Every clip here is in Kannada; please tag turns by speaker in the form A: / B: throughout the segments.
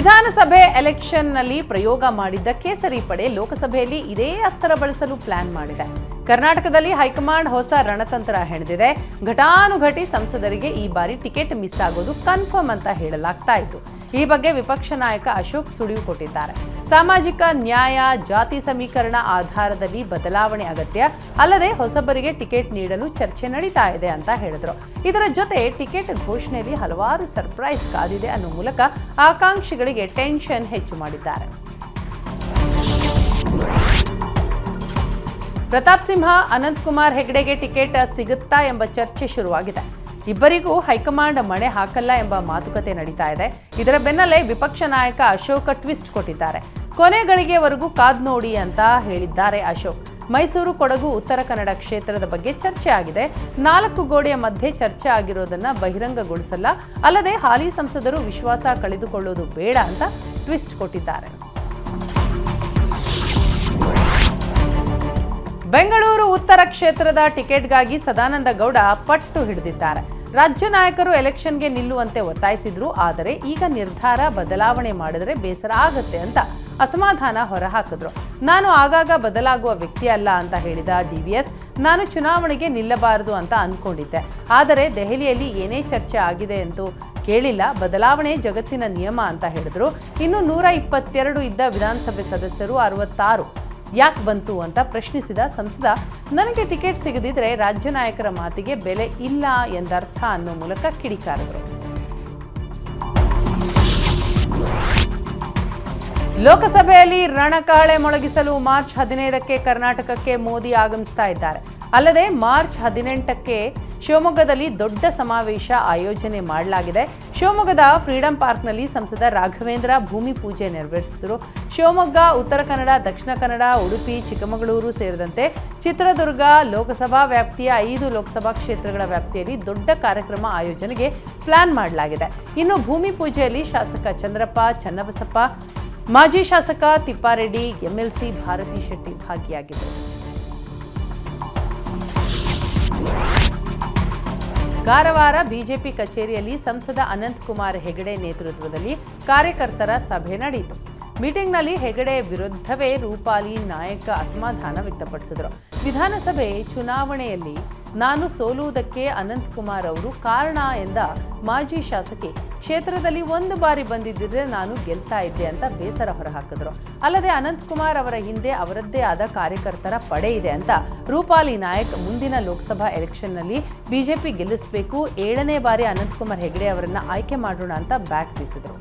A: ವಿಧಾನಸಭೆ ಎಲೆಕ್ಷನ್ನಲ್ಲಿ ಪ್ರಯೋಗ ಮಾಡಿದ್ದ ಕೇಸರಿ ಪಡೆ ಲೋಕಸಭೆಯಲ್ಲಿ ಇದೇ ಅಸ್ತ್ರ ಬಳಸಲು ಪ್ಲಾನ್ ಮಾಡಿದೆ. ಕರ್ನಾಟಕದಲ್ಲಿ ಹೈಕಮಾಂಡ್ ಹೊಸ ರಣತಂತ್ರ ಹೆಣೆದಿದೆ. ಘಟಾನುಘಟಿ ಸಂಸದರಿಗೆ ಈ ಬಾರಿ ಟಿಕೆಟ್ ಮಿಸ್ ಆಗೋದು ಕನ್ಫರ್ಮ್ ಅಂತ ಹೇಳಲಾಗ್ತಾ ಇತ್ತು. ಈ ಬಗ್ಗೆ ವಿಪಕ್ಷ ನಾಯಕ ಅಶೋಕ್ ಸುಳಿವು ಕೊಟ್ಟಿದ್ದಾರೆ. ಸಾಮಾಜಿಕ ನ್ಯಾಯ, ಜಾತಿ ಸಮೀಕರಣ ಆಧಾರದಲ್ಲಿ ಬದಲಾವಣೆ ಅಗತ್ಯ, ಅಲ್ಲದೆ ಹೊಸಬರಿಗೆ ಟಿಕೆಟ್ ನೀಡಲು ಚರ್ಚೆ ನಡೀತಾ ಇದೆ ಅಂತ ಹೇಳಿದ್ರು. ಇದರ ಜೊತೆ ಟಿಕೆಟ್ ಘೋಷಣೆಯಲ್ಲಿ ಹಲವಾರು ಸರ್ಪ್ರೈಸ್ ಕಾದಿದೆ ಅನ್ನೋ ಮೂಲಕ ಆಕಾಂಕ್ಷಿಗಳಿಗೆ ಟೆನ್ಷನ್ ಹೆಚ್ಚು ಮಾಡಿದ್ದಾರೆ. ಪ್ರತಾಪ್ ಸಿಂಹ, ಅನಂತಕುಮಾರ್ ಹೆಗಡೆಗೆ ಟಿಕೆಟ್ ಸಿಗುತ್ತಾ ಎಂಬ ಚರ್ಚೆ ಶುರುವಾಗಿದೆ. ಇಬ್ಬರಿಗೂ ಹೈಕಮಾಂಡ್ ಮಣೆ ಹಾಕಲ್ಲ ಎಂಬ ಮಾತುಕತೆ ನಡೀತಾ ಇದೆ. ಇದರ ಬೆನ್ನಲ್ಲೇ ವಿಪಕ್ಷ ನಾಯಕ ಅಶೋಕ್ ಟ್ವಿಸ್ಟ್ ಕೊಟ್ಟಿದ್ದಾರೆ. ಕೊನೆ ಗಳಿಗೆವರೆಗೂ ಕಾದ್ ನೋಡಿ ಅಂತ ಹೇಳಿದ್ದಾರೆ ಅಶೋಕ್. ಮೈಸೂರು, ಕೊಡಗು, ಉತ್ತರ ಕನ್ನಡ ಕ್ಷೇತ್ರದ ಬಗ್ಗೆ ಚರ್ಚೆ ಆಗಿದೆ. 4 ಗೋಡೆಯ ಮಧ್ಯೆ ಚರ್ಚೆ ಆಗಿರೋದನ್ನ ಬಹಿರಂಗಗೊಳಿಸಲ್ಲ, ಅಲ್ಲದೆ ಹಾಲಿ ಸಂಸದರು ವಿಶ್ವಾಸ ಕಳೆದುಕೊಳ್ಳೋದು ಬೇಡ ಅಂತ ಟ್ವಿಸ್ಟ್ ಕೊಟ್ಟಿದ್ದಾರೆ. ಬೆಂಗಳೂರು ಉತ್ತರ ಕ್ಷೇತ್ರದ ಟಿಕೆಟ್ಗಾಗಿ ಸದಾನಂದ ಗೌಡ ಪಟ್ಟು ಹಿಡಿದಿದ್ದಾರೆ. ರಾಜ್ಯ ನಾಯಕರು ಎಲೆಕ್ಷನ್ಗೆ ನಿಲ್ಲುವಂತೆ ಒತ್ತಾಯಿಸಿದ್ರು. ಆದರೆ ಈಗ ನಿರ್ಧಾರ ಬದಲಾವಣೆ ಮಾಡಿದರೆ ಬೇಸರ ಆಗುತ್ತೆ ಅಂತ ಅಸಮಾಧಾನ ಹೊರಹಾಕಿದ್ರು. ನಾನು ಆಗಾಗ ಬದಲಾಗುವ ವ್ಯಕ್ತಿ ಅಲ್ಲ ಅಂತ ಹೇಳಿದ ಡಿವಿಎಸ್, ನಾನು ಚುನಾವಣೆಗೆ ನಿಲ್ಲಬಾರದು ಅಂತ ಅಂದ್ಕೊಂಡಿದ್ದೆ. ಆದರೆ ದೆಹಲಿಯಲ್ಲಿ ಏನೇ ಚರ್ಚೆ ಆಗಿದೆ ಅಂತೂ ಕೇಳಿಲ್ಲ. ಬದಲಾವಣೆ ಜಗತ್ತಿನ ನಿಯಮ ಅಂತ ಹೇಳಿದ್ರು. ಇನ್ನು 122 ಇದ್ದ ವಿಧಾನಸಭೆ ಸದಸ್ಯರು 66 ಯಾಕೆ ಬಂತು ಅಂತ ಪ್ರಶ್ನಿಸಿದ ಸಂಸದ, ನನಗೆ ಟಿಕೆಟ್ ಸಿಗದಿದ್ರೆ ರಾಜ್ಯ ನಾಯಕರ ಮಾತಿಗೆ ಬೆಲೆ ಇಲ್ಲ ಎಂದರ್ಥ ಅನ್ನೋ ಮೂಲಕ ಕಿಡಿಕಾರಿದರು. ಲೋಕಸಭೆಯಲ್ಲಿ ರಣಕಹಳೆ ಮೊಳಗಿಸಲು ಮಾರ್ಚ್ 15ಕ್ಕೆ ಕರ್ನಾಟಕಕ್ಕೆ ಮೋದಿ ಆಗಮಿಸ್ತಾ ಇದ್ದಾರೆ. ಅಲ್ಲದೆ ಮಾರ್ಚ್ 18ಕ್ಕೆ ಶಿವಮೊಗ್ಗದಲ್ಲಿ ದೊಡ್ಡ ಸಮಾವೇಶ ಆಯೋಜನೆ ಮಾಡಲಾಗಿದೆ. ಶಿವಮೊಗ್ಗದ ಫ್ರೀಡಂ ಪಾರ್ಕ್ನಲ್ಲಿ ಸಂಸದ ರಾಘವೇಂದ್ರ ಭೂಮಿ ಪೂಜೆ ನೆರವೇರಿಸಿದರು. ಶಿವಮೊಗ್ಗ, ಉತ್ತರ ಕನ್ನಡ, ದಕ್ಷಿಣ ಕನ್ನಡ, ಉಡುಪಿ, ಚಿಕ್ಕಮಗಳೂರು ಸೇರಿದಂತೆ ಚಿತ್ರದುರ್ಗ ಲೋಕಸಭಾ ವ್ಯಾಪ್ತಿಯ 5 ಲೋಕಸಭಾ ಕ್ಷೇತ್ರಗಳ ವ್ಯಾಪ್ತಿಯಲ್ಲಿ ದೊಡ್ಡ ಕಾರ್ಯಕ್ರಮ ಆಯೋಜನೆಗೆ ಪ್ಲಾನ್ ಮಾಡಲಾಗಿದೆ. ಇನ್ನು ಭೂಮಿ ಪೂಜೆಯಲ್ಲಿ ಶಾಸಕ ಚಂದ್ರಪ್ಪ, ಚನ್ನಬಸಪ್ಪ, ಮಾಜಿ ಶಾಸಕ ತಿಪ್ಪಾರೆಡ್ಡಿ, ಎಂಎಲ್ಸಿ ಭಾರತಿ ಶೆಟ್ಟಿ ಭಾಗಿಯಾಗಿದ್ದರು. ಕಾರವಾರ ಬಿಜೆಪಿ ಕಚೇರಿಯಲ್ಲಿ ಸಂಸದ ಅನಂತಕುಮಾರ್ ಹೆಗಡೆ ನೇತೃತ್ವದಲ್ಲಿ ಕಾರ್ಯಕರ್ತರ ಸಭೆ ನಡೆಯಿತು. ಮೀಟಿಂಗ್ನಲ್ಲಿ ಹೆಗಡೆ ವಿರುದ್ಧವೇ ರೂಪಾಲಿ ನಾಯಕ ಅಸಮಾಧಾನ ವ್ಯಕ್ತಪಡಿಸಿದರು. ವಿಧಾನಸಭೆ ಚುನಾವಣೆಯಲ್ಲಿ ನಾನು ಸೋಲುವುದಕ್ಕೆ ಅನಂತಕುಮಾರ್ ಅವರು ಕಾರಣ ಎಂದ ಮಾಜಿ ಶಾಸಕಿ, ಕ್ಷೇತ್ರದಲ್ಲಿ 1 ಬಾರಿ ಬಂದಿದ್ದರೆ ನಾನು ಗೆಲ್ತಾ ಇದ್ದೆ ಅಂತ ಬೇಸರ ಹೊರಹಾಕಿದ್ರು. ಅಲ್ಲದೆ ಅನಂತಕುಮಾರ್ ಅವರ ಹಿಂದೆ ಅವರದ್ದೇ ಆದ ಕಾರ್ಯಕರ್ತರ ಪಡೆ ಇದೆ ಅಂತ ರೂಪಾಲಿ ನಾಯಕ್ ಮುಂದಿನ ಲೋಕಸಭಾ ಎಲೆಕ್ಷನ್ನಲ್ಲಿ ಬಿಜೆಪಿ ಗೆಲ್ಲಿಸಬೇಕು, 7ನೇ ಬಾರಿ ಅನಂತಕುಮಾರ್ ಹೆಗಡೆ ಅವರನ್ನ ಆಯ್ಕೆ ಮಾಡೋಣ ಅಂತ ಬ್ಯಾಟ್ ಬೀಸಿದರು.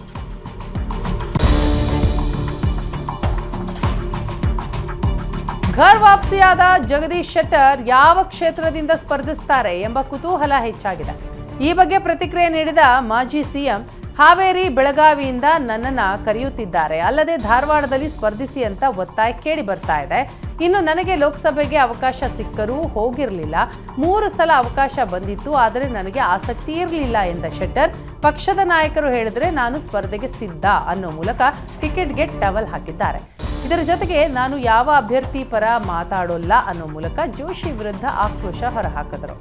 A: ಘರ್ ವಾಪಸಿಯಾದ ಜಗದೀಶ್ ಶೆಟ್ಟರ್ ಯಾವ ಕ್ಷೇತ್ರದಿಂದ ಸ್ಪರ್ಧಿಸುತ್ತಾರೆ ಎಂಬ ಕುತೂಹಲ ಹೆಚ್ಚಾಗಿದೆ. ಈ ಬಗ್ಗೆ ಪ್ರತಿಕ್ರಿಯೆ ನೀಡಿದ ಮಾಜಿ ಸಿಎಂ, ಹಾವೇರಿ, ಬೆಳಗಾವಿಯಿಂದ ನನ್ನನ್ನ ಕರೆಯುತ್ತಿದ್ದಾರೆ, ಅಲ್ಲದೆ ಧಾರವಾಡದಲ್ಲಿ ಸ್ಪರ್ಧಿಸಿ ಅಂತ ಒತ್ತಾಯ ಕೇಳಿ ಬರ್ತಾ ಇದೆ. ಇನ್ನು ನನಗೆ ಲೋಕಸಭೆಗೆ ಅವಕಾಶ ಸಿಕ್ಕರೂ ಹೋಗಿರಲಿಲ್ಲ. 3 ಸಲ ಅವಕಾಶ ಬಂದಿತ್ತು, ಆದರೆ ನನಗೆ ಆಸಕ್ತಿ ಇರಲಿಲ್ಲ ಎಂದ ಶೆಟ್ಟರ್, ಪಕ್ಷದ ನಾಯಕರು ಹೇಳಿದ್ರೆ ನಾನು ಸ್ಪರ್ಧೆಗೆ ಸಿದ್ಧ ಅನ್ನೋ ಮೂಲಕ ಟಿಕೆಟ್ಗೆ ಟವಲ್ ಹಾಕಿದ್ದಾರೆ. ಇದರ ಜೊತೆಗೆ ನಾನು ಯಾವ ಅಭ್ಯರ್ಥಿ ಪರ ಮಾತಾಡೋಲ್ಲ ಅನ್ನೋ ಮೂಲಕ ಜೋಶಿ ವಿರುದ್ಧ ಆಕ್ರೋಶ ಹೊರಹಾಕಿದರು.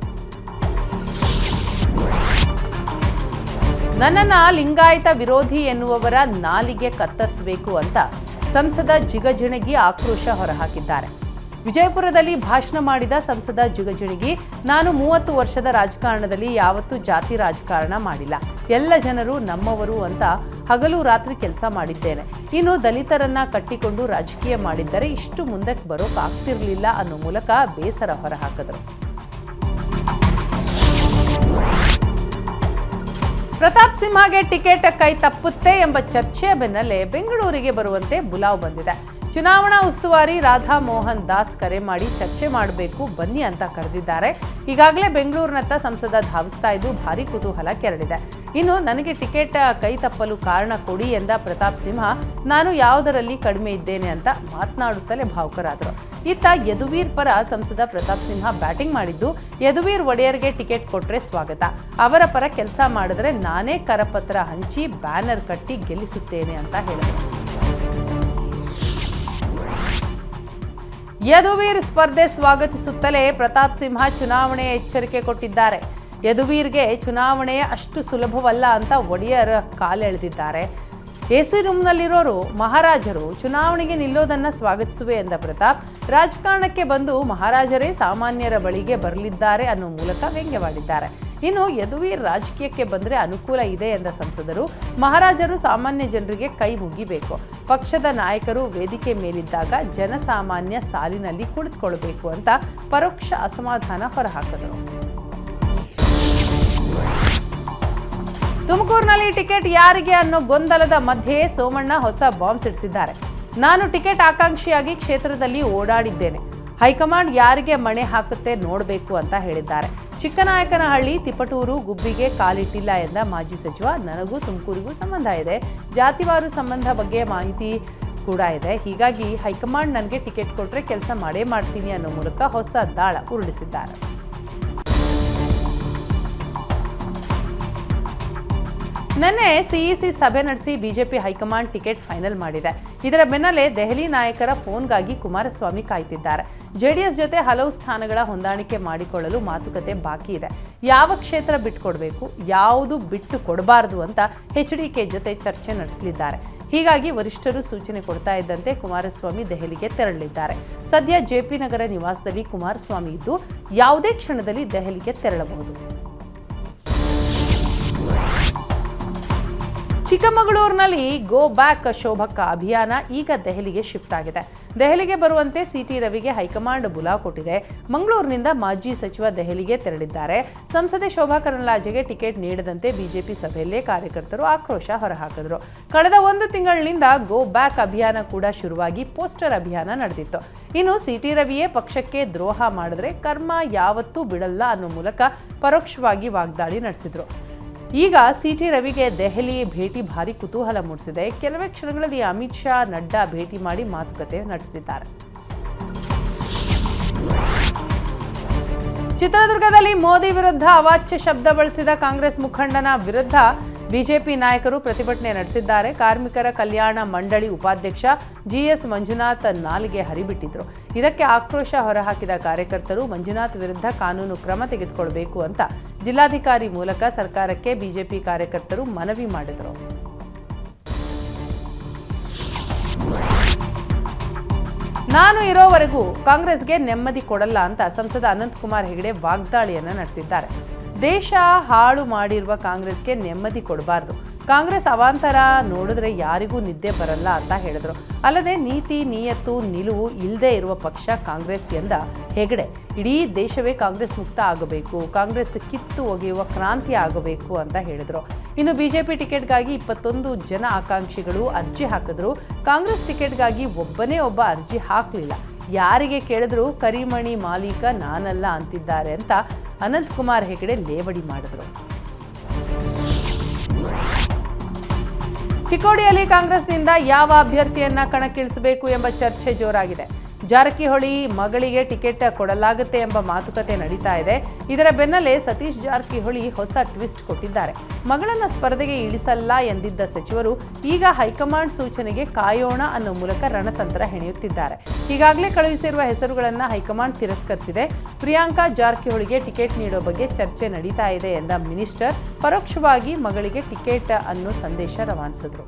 A: ನನ್ನನ್ನ ಲಿಂಗಾಯತ ವಿರೋಧಿ ಎನ್ನುವವರ ನಾಲಿಗೆ ಕತ್ತರಿಸಬೇಕು ಅಂತ ಸಂಸದ ಜಿಗಜಿಣಗಿ ಆಕ್ರೋಶ ಹೊರಹಾಕಿದ್ದಾರೆ. ವಿಜಯಪುರದಲ್ಲಿ ಭಾಷಣ ಮಾಡಿದ ಸಂಸದ ಜಿಗಜಿಣಗಿ, ನಾನು 30 ವರ್ಷದ ರಾಜಕಾರಣದಲ್ಲಿ ಯಾವತ್ತೂ ಜಾತಿ ರಾಜಕಾರಣ ಮಾಡಿಲ್ಲ. ಎಲ್ಲ ಜನರು ನಮ್ಮವರು ಅಂತ ಹಗಲು ರಾತ್ರಿ ಕೆಲಸ ಮಾಡಿದ್ದೇನೆ. ಇನ್ನು ದಲಿತರನ್ನ ಕಟ್ಟಿಕೊಂಡು ರಾಜಕೀಯ ಮಾಡಿದ್ದರೆ ಇಷ್ಟು ಮುಂದಕ್ಕೆ ಬರೋಕ್ ಆಗ್ತಿರ್ಲಿಲ್ಲ ಅನ್ನೋ ಮೂಲಕ ಬೇಸರ ಹೊರಹಾಕಿದರು. ಪ್ರತಾಪ್ ಸಿಂಹಗೆ ಟಿಕೆಟ್ ಕೈ ತಪ್ಪುತ್ತೆ ಎಂಬ ಚರ್ಚೆಯ ಬೆನ್ನಲ್ಲೇ ಬೆಂಗಳೂರಿಗೆ ಬರುವಂತೆ ಬುಲಾವ್ ಬಂದಿದೆ. ಚುನಾವಣಾ ಉಸ್ತುವಾರಿ ರಾಧಾ ಮೋಹನ್ ದಾಸ್ ಕರೆ ಮಾಡಿ ಚರ್ಚೆ ಮಾಡಬೇಕು ಬನ್ನಿ ಅಂತ ಕರೆದಿದ್ದಾರೆ. ಈಗಾಗಲೇ ಬೆಂಗಳೂರಿನತ್ತ ಸಂಸದ ಧಾವಿಸ್ತಾ ಇದ್ದು ಭಾರಿ ಕುತೂಹಲ ಕೆರಳಿದೆ. ಇನ್ನು ನನಗೆ ಟಿಕೆಟ್ ಕೈ ತಪ್ಪಲು ಕಾರಣ ಕೊಡಿ ಎಂದ ಪ್ರತಾಪ್ ಸಿಂಹ, ನಾನು ಯಾವುದರಲ್ಲಿ ಕಡಿಮೆ ಇದ್ದೇನೆ ಅಂತ ಮಾತನಾಡುತ್ತಲೇ ಭಾವುಕರಾದರು. ಇತ್ತ ಯದುವೀರ್ ಪರ ಸಂಸದ ಪ್ರತಾಪ್ ಸಿಂಹ ಬ್ಯಾಟಿಂಗ್ ಮಾಡಿದ್ದು, ಯದುವೀರ್ ಒಡೆಯರ್ಗೆ ಟಿಕೆಟ್ ಕೊಟ್ರೆ ಸ್ವಾಗತ, ಅವರ ಪರ ಕೆಲಸ ಮಾಡಿದ್ರೆ ನಾನೇ ಕರಪತ್ರ ಹಂಚಿ ಬ್ಯಾನರ್ ಕಟ್ಟಿ ಗೆಲ್ಲಿಸುತ್ತೇನೆ ಅಂತ ಹೇಳಿದರು. ಯದುವೀರ್ ಸ್ಪರ್ಧೆ ಸ್ವಾಗತಿಸುತ್ತಲೇ ಪ್ರತಾಪ್ ಸಿಂಹ ಚುನಾವಣೆ ಎಚ್ಚರಿಕೆ ಕೊಟ್ಟಿದ್ದಾರೆ. ಯದುವೀರ್ಗೆ ಚುನಾವಣೆ ಅಷ್ಟು ಸುಲಭವಲ್ಲ ಅಂತ ಒಡೆಯರ್ ಕಾಲೆಳೆದಿದ್ದಾರೆ. ಎಸಿ ರೂಮ್ನಲ್ಲಿರೋರು ಮಹಾರಾಜರು ಚುನಾವಣೆಗೆ ನಿಲ್ಲೋದನ್ನ ಸ್ವಾಗತಿಸುವೆ ಎಂದ ಪ್ರತಾಪ್ ರಾಜಕಾರಣಕ್ಕೆ ಬಂದು ಮಹಾರಾಜರೇ ಸಾಮಾನ್ಯರ ಬಳಿಗೆ ಬರಲಿದ್ದಾರೆ ಅನ್ನೋ ಮೂಲಕ ವ್ಯಂಗ್ಯವಾಡಿದ್ದಾರೆ. ಇನ್ನು ಯದುವೀರ್ ರಾಜಕೀಯಕ್ಕೆ ಬಂದರೆ ಅನುಕೂಲ ಇದೆ ಎಂದ ಸಂಸದರು ಮಹಾರಾಜರು ಸಾಮಾನ್ಯ ಜನರಿಗೆ ಕೈ ಮುಗಿಬೇಕು, ಪಕ್ಷದ ನಾಯಕರು ವೇದಿಕೆ ಮೇಲಿದ್ದಾಗ ಜನಸಾಮಾನ್ಯ ಸಾಲಿನಲ್ಲಿ ಕುಳಿತುಕೊಳ್ಳಬೇಕು ಅಂತ ಪರೋಕ್ಷ ಅಸಮಾಧಾನ ಹೊರಹಾಕಿದರು. ತುಮಕೂರಿನಲ್ಲಿ ಟಿಕೆಟ್ ಯಾರಿಗೆ ಅನ್ನೋ ಗೊಂದಲದ ಮಧ್ಯೆ ಸೋಮಣ್ಣ ಹೊಸ ಬಾಂಬ್ ಸಿಡಿಸಿದ್ದಾರೆ. ನಾನು ಟಿಕೆಟ್ ಆಕಾಂಕ್ಷಿಯಾಗಿ ಕ್ಷೇತ್ರದಲ್ಲಿ ಓಡಾಡಿದ್ದೇನೆ, ಹೈಕಮಾಂಡ್ ಯಾರಿಗೆ ಮಣೆ ಹಾಕುತ್ತೆ ನೋಡಬೇಕು ಅಂತ ಹೇಳಿದ್ದಾರೆ. ಚಿಕ್ಕನಾಯಕನಹಳ್ಳಿ, ತಿಪಟೂರು, ಗುಬ್ಬಿಗೆ ಕಾಲಿಟ್ಟಿಲ್ಲ ಎಂದ ಮಾಜಿ ಸಚಿವ ನನಗೂ ತುಮಕೂರಿಗೂ ಸಂಬಂಧ ಇದೆ, ಜಾತಿವಾರು ಸಂಬಂಧ ಬಗ್ಗೆ ಮಾಹಿತಿ ಕೂಡ ಇದೆ, ಹೀಗಾಗಿ ಹೈಕಮಾಂಡ್ ನನಗೆ ಟಿಕೆಟ್ ಕೊಟ್ಟರೆ ಕೆಲಸ ಮಾಡೇ ಮಾಡ್ತೀನಿ ಅನ್ನೋ ಮೂಲಕ ಹೊಸ ದಾಳ ಉರುಳಿಸಿದ್ದಾರೆ. ನಿನ್ನೆ ಸಿಇಸಿ ಸಭೆ ನಡೆಸಿ ಬಿಜೆಪಿ ಹೈಕಮಾಂಡ್ ಟಿಕೆಟ್ ಫೈನಲ್ ಮಾಡಿದೆ. ಇದರ ಬೆನ್ನಲ್ಲೇ ದೆಹಲಿ ನಾಯಕರ ಫೋನ್ಗಾಗಿ ಕುಮಾರಸ್ವಾಮಿ ಕಾಯ್ತಿದ್ದಾರೆ. ಜೆಡಿಎಸ್ ಜೊತೆ ಹಲವು ಸ್ಥಾನಗಳ ಹೊಂದಾಣಿಕೆ ಮಾಡಿಕೊಳ್ಳಲು ಮಾತುಕತೆ ಬಾಕಿ ಇದೆ. ಯಾವ ಕ್ಷೇತ್ರ ಬಿಟ್ಟುಕೊಡಬೇಕು, ಯಾವುದು ಬಿಟ್ಟು ಕೊಡಬಾರದು ಅಂತ ಎಚ್ಡಿಕೆ ಜೊತೆ ಚರ್ಚೆ ನಡೆಸಲಿದ್ದಾರೆ. ಹೀಗಾಗಿ ವರಿಷ್ಠರು ಸೂಚನೆ ಕೊಡ್ತಾ ಇದ್ದಂತೆ ಕುಮಾರಸ್ವಾಮಿ ದೆಹಲಿಗೆ ತೆರಳಲಿದ್ದಾರೆ. ಸದ್ಯ ಜೆಪಿ ನಗರ ನಿವಾಸದಲ್ಲಿ ಕುಮಾರಸ್ವಾಮಿ ಇದ್ದು ಯಾವುದೇ ಕ್ಷಣದಲ್ಲಿ ದೆಹಲಿಗೆ ತೆರಳಬಹುದು. ಚಿಕ್ಕಮಗಳೂರಿನಲ್ಲಿ ಗೋ ಬ್ಯಾಕ್ ಶೋಭಕ್ಕ ಅಭಿಯಾನ ಈಗ ದೆಹಲಿಗೆ ಶಿಫ್ಟ್ ಆಗಿದೆ. ದೆಹಲಿಗೆ ಬರುವಂತೆ ಸಿಟಿ ರವಿಗೆ ಹೈಕಮಾಂಡ್ ಬುಲಾವ್ ಕೊಟ್ಟಿದೆ. ಮಂಗಳೂರಿನಿಂದ ಮಾಜಿ ಸಚಿವ ದೆಹಲಿಗೆ ತೆರಳಿದ್ದಾರೆ. ಸಂಸದೆ ಶೋಭಾ ಕರಂದ್ಲಾಜೆಗೆ ಟಿಕೆಟ್ ನೀಡದಂತೆ ಬಿಜೆಪಿ ಸಭೆಯಲ್ಲೇ ಕಾರ್ಯಕರ್ತರು ಆಕ್ರೋಶ ಹೊರಹಾಕಿದ್ರು. ಕಳೆದ 1 ತಿಂಗಳಿನಿಂದ ಗೋ ಬ್ಯಾಕ್ ಅಭಿಯಾನ ಕೂಡ ಶುರುವಾಗಿ ಪೋಸ್ಟರ್ ಅಭಿಯಾನ ನಡೆದಿತ್ತು. ಇನ್ನು ಸಿಟಿ ರವಿಯೇ ಪಕ್ಷಕ್ಕೆ ದ್ರೋಹ ಮಾಡಿದ್ರೆ ಕರ್ಮ ಯಾವತ್ತೂ ಬಿಡಲ್ಲ ಅನ್ನೋ ಮೂಲಕ ಪರೋಕ್ಷವಾಗಿ ವಾಗ್ದಾಳಿ ನಡೆಸಿದ್ರು. ಈಗ ಸಿಟಿ ರವಿಗೆ ದೆಹಲಿ ಭೇಟಿ ಭಾರಿ ಕುತೂಹಲ ಮೂಡಿಸಿದೆ. ಕೆಲವೇ ಕ್ಷಣಗಳಲ್ಲಿ ಅಮಿತ್ ಶಾ, ನಡ್ಡಾ ಭೇಟಿ ಮಾಡಿ ಮಾತುಕತೆ ನಡೆಸಿದ್ದಾರೆ. ಚಿತ್ರದುರ್ಗದಲ್ಲಿ ಮೋದಿ ವಿರುದ್ಧ ಅವಾಚ್ಯ ಶಬ್ದ ಬಳಸಿದ ಕಾಂಗ್ರೆಸ್ ಮುಖಂಡನ ವಿರುದ್ಧ ಬಿಜೆಪಿ ನಾಯಕರು ಪ್ರತಿಭಟನೆ ನಡೆಸಿದ್ದಾರೆ. ಕಾರ್ಮಿಕರ ಕಲ್ಯಾಣ ಮಂಡಳಿ ಉಪಾಧ್ಯಕ್ಷ ಜಿಎಸ್ ಮಂಜುನಾಥ್ ನಾಲಿಗೆ ಹರಿಬಿಟ್ಟಿದ್ರು. ಇದಕ್ಕೆ ಆಕ್ರೋಶ ಹೊರಹಾಕಿದ ಕಾರ್ಯಕರ್ತರು ಮಂಜುನಾಥ್ ವಿರುದ್ಧ ಕಾನೂನು ಕ್ರಮ ತೆಗೆದುಕೊಳ್ಳಬೇಕು ಅಂತ ಜಿಲ್ಲಾಧಿಕಾರಿ ಮೂಲಕ ಸರ್ಕಾರಕ್ಕೆ ಬಿಜೆಪಿ ಕಾರ್ಯಕರ್ತರು ಮನವಿ ಮಾಡಿದರು. ನಾನು ಇರೋವರೆಗೂ ಕಾಂಗ್ರೆಸ್ಗೆ ನೆಮ್ಮದಿ ಕೊಡಲ್ಲ ಅಂತ ಸಂಸದ ಅನಂತಕುಮಾರ್ ಹೆಗಡೆ ವಾಗ್ದಾಳಿಯನ್ನ ನಡೆಸಿದ್ದಾರೆ. ದೇಶ ಹಾಳು ಮಾಡಿರುವ ಕಾಂಗ್ರೆಸ್ಗೆ ನೆಮ್ಮದಿ ಕೊಡಬಾರ್ದು, ಕಾಂಗ್ರೆಸ್ ಅವಾಂತರ ನೋಡಿದ್ರೆ ಯಾರಿಗೂ ನಿದ್ದೆ ಬರಲ್ಲ ಅಂತ ಹೇಳಿದ್ರು. ಅಲ್ಲದೆ ನೀತಿ ನಿಯತ್ತು ನಿಲುವು ಇಲ್ಲದೆ ಇರುವ ಪಕ್ಷ ಕಾಂಗ್ರೆಸ್ ಎಂದ ಹೆಗಡೆ ಇಡೀ ದೇಶವೇ ಕಾಂಗ್ರೆಸ್ ಮುಕ್ತ ಆಗಬೇಕು, ಕಾಂಗ್ರೆಸ್ ಕಿತ್ತು ಒಗೆಯುವ ಕ್ರಾಂತಿ ಆಗಬೇಕು ಅಂತ ಹೇಳಿದ್ರು. ಇನ್ನು ಬಿಜೆಪಿ ಟಿಕೆಟ್ಗಾಗಿ 21 ಜನ ಆಕಾಂಕ್ಷಿಗಳು ಅರ್ಜಿ ಹಾಕಿದ್ರು. ಕಾಂಗ್ರೆಸ್ ಟಿಕೆಟ್ಗಾಗಿ ಒಬ್ಬನೇ ಒಬ್ಬ ಅರ್ಜಿ ಹಾಕಲಿಲ್ಲ. ಯಾರಿಗೆ ಕೇಳಿದ್ರು ಕರಿಮಣಿ ಮಾಲೀಕ ನಾನಲ್ಲ ಅಂತಿದ್ದಾರೆ ಅಂತ ಅನಂತಕುಮಾರ್ ಹೆಗಡೆ ಲೇವಡಿ ಮಾಡಿದ್ರು. ಚಿಕ್ಕೋಡಿಯಲ್ಲಿ ಕಾಂಗ್ರೆಸ್ನಿಂದ ಯಾವ ಅಭ್ಯರ್ಥಿಯನ್ನ ಕಣಕ್ಕಿಳಿಸಬೇಕು ಎಂಬ ಚರ್ಚೆ ಜೋರಾಗಿದೆ. ಜಾರಕಿಹೊಳಿ ಮಗಳಿಗೆ ಟಿಕೆಟ್ ಕೊಡಲಾಗುತ್ತೆ ಎಂಬ ಮಾತುಕತೆ ನಡೀತಾ ಇದೆ. ಇದರ ಬೆನ್ನಲ್ಲೇ ಸತೀಶ್ ಜಾರಕಿಹೊಳಿ ಹೊಸ ಟ್ವಿಸ್ಟ್ ಕೊಟ್ಟಿದ್ದಾರೆ. ಮಗಳನ್ನ ಸ್ಪರ್ಧೆಗೆ ಇಳಿಸಲ್ಲ ಎಂದಿದ್ದ ಸಚಿವರು ಈಗ ಹೈಕಮಾಂಡ್ ಸೂಚನೆಗೆ ಕಾಯೋಣ ಅನ್ನೋ ಮೂಲಕ ರಣತಂತ್ರ ಹೆಣೆಯುತ್ತಿದ್ದಾರೆ. ಈಗಾಗಲೇ ಕಳುಹಿಸಿರುವ ಹೆಸರುಗಳನ್ನು ಹೈಕಮಾಂಡ್ ತಿರಸ್ಕರಿಸಿದೆ. ಪ್ರಿಯಾಂಕಾ ಜಾರಕಿಹೊಳಿಗೆ ಟಿಕೆಟ್ ನೀಡೋ ಬಗ್ಗೆ ಚರ್ಚೆ ನಡೀತಾ ಇದೆ ಎಂದ ಮಿನಿಸ್ಟರ್ ಪರೋಕ್ಷವಾಗಿ ಮಗಳಿಗೆ ಟಿಕೆಟ್ ಅನ್ನೋ ಸಂದೇಶ ರವಾನಿಸಿದ್ರು.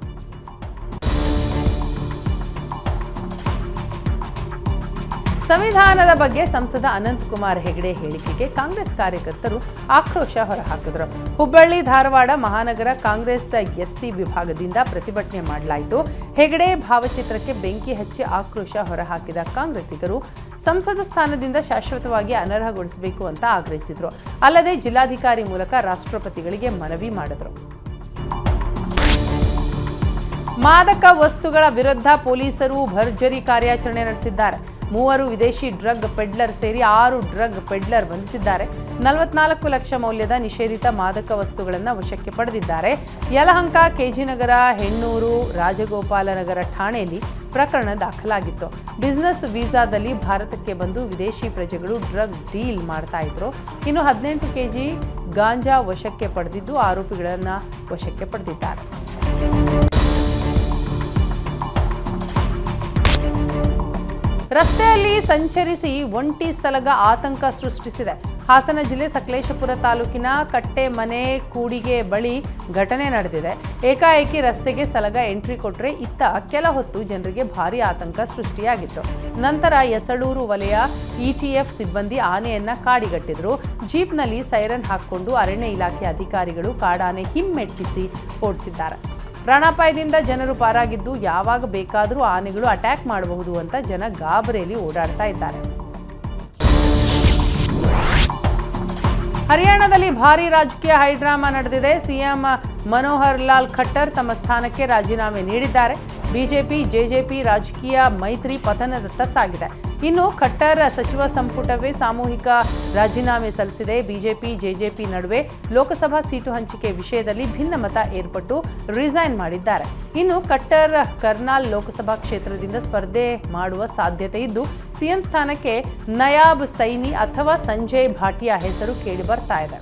A: ಸಂವಿಧಾನದ ಬಗ್ಗೆ ಸಂಸದ ಅನಂತಕುಮಾರ್ ಹೆಗಡೆ ಹೇಳಿಕೆಗೆ ಕಾಂಗ್ರೆಸ್ ಕಾರ್ಯಕರ್ತರು ಆಕ್ರೋಶ ಹೊರಹಾಕಿದರು. ಹುಬ್ಬಳ್ಳಿ, ಧಾರವಾಡ ಮಹಾನಗರ ಕಾಂಗ್ರೆಸ್ ಎಸ್ಸಿ ವಿಭಾಗದಿಂದ ಪ್ರತಿಭಟನೆ ಮಾಡಲಾಯಿತು. ಹೆಗಡೆ ಭಾವಚಿತ್ರಕ್ಕೆ ಬೆಂಕಿ ಹಚ್ಚಿ ಆಕ್ರೋಶ ಹೊರಹಾಕಿದ ಕಾಂಗ್ರೆಸ್ಸಿಗರು ಸಂಸದ ಸ್ಥಾನದಿಂದ ಶಾಶ್ವತವಾಗಿ ಅನರ್ಹಗೊಳಿಸಬೇಕು ಅಂತ ಆಗ್ರಹಿಸಿದರು. ಅಲ್ಲದೆ ಜಿಲ್ಲಾಧಿಕಾರಿ ಮೂಲಕ ರಾಷ್ಟ್ರಪತಿಗಳಿಗೆ ಮನವಿ ಮಾಡಿದರು. ಮಾದಕ ವಸ್ತುಗಳ ವಿರುದ್ಧ ಪೊಲೀಸರು ಭರ್ಜರಿ ಕಾರ್ಯಾಚರಣೆ ನಡೆಸಿದ್ದಾರೆ. 3 ವಿದೇಶಿ ಡ್ರಗ್ ಪೆಡ್ಲರ್ ಸೇರಿ 6 ಡ್ರಗ್ ಪೆಡ್ಲರ್ ಬಂಧಿಸಿದ್ದಾರೆ. 44 ಲಕ್ಷ ಮೌಲ್ಯದ ನಿಷೇಧಿತ ಮಾದಕ ವಸ್ತುಗಳನ್ನು ವಶಕ್ಕೆ ಪಡೆದಿದ್ದಾರೆ. ಯಲಹಂಕ, ಕೆಜಿನಗರ, ಹೆಣ್ಣೂರು, ರಾಜಗೋಪಾಲನಗರ ಠಾಣೆಯಲ್ಲಿ ಪ್ರಕರಣ ದಾಖಲಾಗಿತ್ತು. ಬಿಸಿನೆಸ್ ವೀಸಾದಲ್ಲಿ ಭಾರತಕ್ಕೆ ಬಂದು ವಿದೇಶಿ ಪ್ರಜೆಗಳು ಡ್ರಗ್ ಡೀಲ್ ಮಾಡ್ತಾ ಇದ್ರು. ಇನ್ನು 18 ಕೆಜಿ ಗಾಂಜಾ ವಶಕ್ಕೆ ಪಡೆದಿದ್ದು ಆರೋಪಿಗಳನ್ನು ವಶಕ್ಕೆ ಪಡೆದಿದ್ದಾರೆ. ರಸ್ತೆಯಲ್ಲಿ ಸಂಚರಿಸಿ ಒಂಟಿ ಸಲಗ ಆತಂಕ ಸೃಷ್ಟಿಸಿದೆ. ಹಾಸನ ಜಿಲ್ಲೆ ಸಕಲೇಶಪುರ ತಾಲೂಕಿನ ಕಟ್ಟೆಮನೆ ಕೂಡಿಗೆ ಬಳಿ ಘಟನೆ ನಡೆದಿದೆ. ಏಕಾಏಕಿ ರಸ್ತೆಗೆ ಸಲಗ ಎಂಟ್ರಿ ಕೊಟ್ಟರೆ ಇತ್ತ ಕೆಲ ಹೊತ್ತು ಜನರಿಗೆ ಭಾರೀ ಆತಂಕ ಸೃಷ್ಟಿಯಾಗಿತ್ತು. ನಂತರ ಯಸಳೂರು ವಲಯ ಇಟಿಎಫ್ ಸಿಬ್ಬಂದಿ ಆನೆಯನ್ನ ಕಾಡಿಗಟ್ಟಿದ್ರು. ಜೀಪ್ನಲ್ಲಿ ಸೈರನ್ ಹಾಕಿಕೊಂಡು ಅರಣ್ಯ ಇಲಾಖೆ ಅಧಿಕಾರಿಗಳು ಕಾಡಾನೆ ಹಿಮ್ಮೆಟ್ಟಿಸಿ ಓಡಿಸಿದ್ದಾರೆ. ಪ್ರಾಣಾಪಾಯದಿಂದ ಜನರು ಪಾರಾಗಿದ್ದು, ಯಾವಾಗ ಬೇಕಾದರೂ ಆನೆಗಳು ಅಟ್ಯಾಕ್ ಮಾಡಬಹುದು ಅಂತ ಜನ ಗಾಬರಿಯಲ್ಲಿ ಓಡಾಡ್ತಾ ಇದ್ದಾರೆ. ಹರಿಯಾಣದಲ್ಲಿ ಭಾರೀ ರಾಜಕೀಯ ಹೈಡ್ರಾಮಾ ನಡೆದಿದೆ. ಸಿಎಂ ಮನೋಹರ್ ಲಾಲ್ ಖಟ್ಟರ್ ತಮ್ಮ ಸ್ಥಾನಕ್ಕೆ ರಾಜೀನಾಮೆ ನೀಡಿದ್ದಾರೆ. ಬಿಜೆಪಿ ಜೆಜೆಪಿ ರಾಜಕೀಯ ಮೈತ್ರಿ ಪತನದತ್ತ ಸಾಗಿದೆ. ಇನ್ನು ಖಟ್ಟರ್ ಸಚಿವ ಸಂಪುಟವೇ ಸಾಮೂಹಿಕ ರಾಜೀನಾಮೆ ಸಲ್ಲಿಸಿದೆ. ಬಿಜೆಪಿ ಜೆಜೆಪಿ ನಡುವೆ ಲೋಕಸಭಾ ಸೀಟು ಹಂಚಿಕೆ ವಿಷಯದಲ್ಲಿ ಭಿನ್ನಮತ ಏರ್ಪಟ್ಟು ರಿಸೈನ್ ಮಾಡಿದ್ದಾರೆ. ಇನ್ನು ಖಟ್ಟರ್ ಕರ್ನಾಲ್ ಲೋಕಸಭಾ ಕ್ಷೇತ್ರದಿಂದ ಸ್ಪರ್ಧೆ ಮಾಡುವ ಸಾಧ್ಯತೆ ಇದ್ದು, ಸಿಎಂ ಸ್ಥಾನಕ್ಕೆ ನಯಾಬ್ ಸೈನಿ ಅಥವಾ ಸಂಜಯ್ ಭಾಟಿಯಾ ಹೆಸರು ಕೇಳಿ ಬರ್ತಾ ಇದೆ.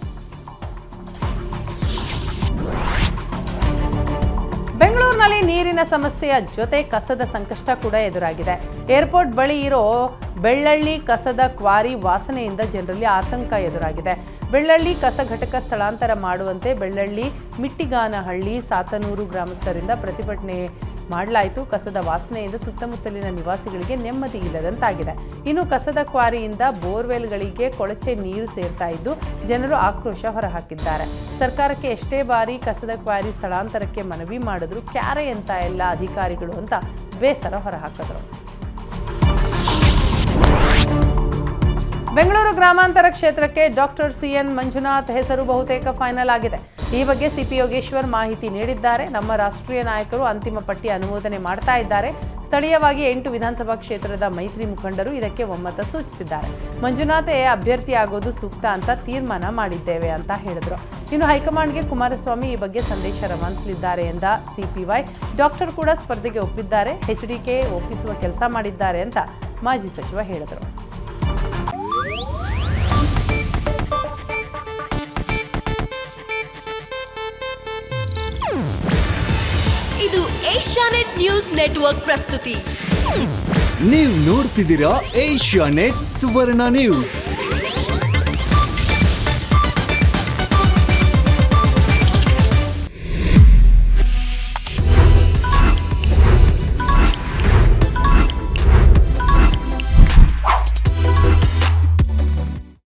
A: ಬೆಂಗಳೂರಿನಲ್ಲಿ ನೀರಿನ ಸಮಸ್ಯೆಯ ಜೊತೆ ಕಸದ ಸಂಕಷ್ಟ ಕೂಡ ಎದುರಾಗಿದೆ. ಏರ್ಪೋರ್ಟ್ ಬಳಿ ಇರೋ ಬೆಳ್ಳಳ್ಳಿ ಕಸದ ಕ್ವಾರಿ ವಾಸನೆಯಿಂದ ಜನರಲ್ಲಿ ಆತಂಕ ಎದುರಾಗಿದೆ. ಬೆಳ್ಳಳ್ಳಿ ಕಸ ಘಟಕ ಸ್ಥಳಾಂತರ ಮಾಡುವಂತೆ ಬೆಳ್ಳಳ್ಳಿ ಮಿಟ್ಟಿಗಾನಹಳ್ಳಿ ಸಾತನೂರು ಗ್ರಾಮಸ್ಥರಿಂದ ಪ್ರತಿಭಟನೆ ಮಾಡಲಾಯಿತು. ಕಸದ ವಾಸನೆಯಿಂದ ಸುತ್ತಮುತ್ತಲಿನ ನಿವಾಸಿಗಳಿಗೆ ನೆಮ್ಮದಿ ಇಲ್ಲದಂತಾಗಿದೆ. ಇನ್ನು ಕಸದ ಕ್ವಾರಿಯಿಂದ ಬೋರ್ವೆಲ್ಗಳಿಗೆ ಕೊಳಚೆ ನೀರು ಸೇರ್ತಾ ಇದ್ದು ಜನರು ಆಕ್ರೋಶ ಹೊರಹಾಕಿದ್ದಾರೆ. ಸರ್ಕಾರಕ್ಕೆ ಎಷ್ಟೇ ಬಾರಿ ಕಸದ ಕ್ವಾರಿ ಸ್ಥಳಾಂತರಕ್ಕೆ ಮನವಿ ಮಾಡಿದ್ರು ಕ್ಯಾರೆ ಅಂತ ಎಲ್ಲ ಅಧಿಕಾರಿಗಳು ಅಂತ ಬೇಸರ ಹೊರಹಾಕಿದ್ರು. ಬೆಂಗಳೂರು ಗ್ರಾಮಾಂತರ ಕ್ಷೇತ್ರಕ್ಕೆ ಡಾಕ್ಟರ್ ಸಿಎನ್ ಮಂಜುನಾಥ್ ಹೆಸರು ಬಹುತೇಕ ಫೈನಲ್ ಆಗಿದೆ. ಈ ಬಗ್ಗೆ ಸಿಪಿ ಯೋಗೇಶ್ವರ್ ಮಾಹಿತಿ ನೀಡಿದ್ದಾರೆ. ನಮ್ಮ ರಾಷ್ಟ್ರೀಯ ನಾಯಕರು ಅಂತಿಮ ಪಟ್ಟಿ ಅನುಮೋದನೆ ಮಾಡ್ತಾ ಇದ್ದಾರೆ. ಸ್ಥಳೀಯವಾಗಿ 8 ವಿಧಾನಸಭಾ ಕ್ಷೇತ್ರದ ಮೈತ್ರಿ ಮುಖಂಡರು ಇದಕ್ಕೆ ಒಮ್ಮತ ಸೂಚಿಸಿದ್ದಾರೆ. ಮಂಜುನಾಥೇ ಅಭ್ಯರ್ಥಿಯಾಗೋದು ಸೂಕ್ತ ಅಂತ ತೀರ್ಮಾನ ಮಾಡಿದ್ದೇವೆ ಅಂತ ಹೇಳಿದ್ರು. ಇನ್ನು ಹೈಕಮಾಂಡ್ಗೆ ಕುಮಾರಸ್ವಾಮಿ ಈ ಬಗ್ಗೆ ಸಂದೇಶ ರವಾನಿಸಲಿದ್ದಾರೆ ಎಂದ ಸಿಪಿವೈ. ಡಾಕ್ಟರ್ ಕೂಡ ಸ್ಪರ್ಧೆಗೆ ಒಪ್ಪಿದ್ದಾರೆ. ಎಚ್ಡಿಕೆ ಒಪ್ಪಿಸುವ ಕೆಲಸ ಮಾಡಿದ್ದಾರೆ ಅಂತ ಮಾಜಿ ಸಚಿವ ಹೇಳಿದರು.
B: ಇದು ಏಷ್ಯಾನೆಟ್ ನ್ಯೂಸ್ ನೆಟ್ವರ್ಕ್ ಪ್ರಸ್ತುತಿ.
C: ನೀವು ನೋಡ್ತಿದ್ದೀರಾ ಏಷ್ಯಾನೆಟ್ ಸುವರ್ಣ ನ್ಯೂಸ್.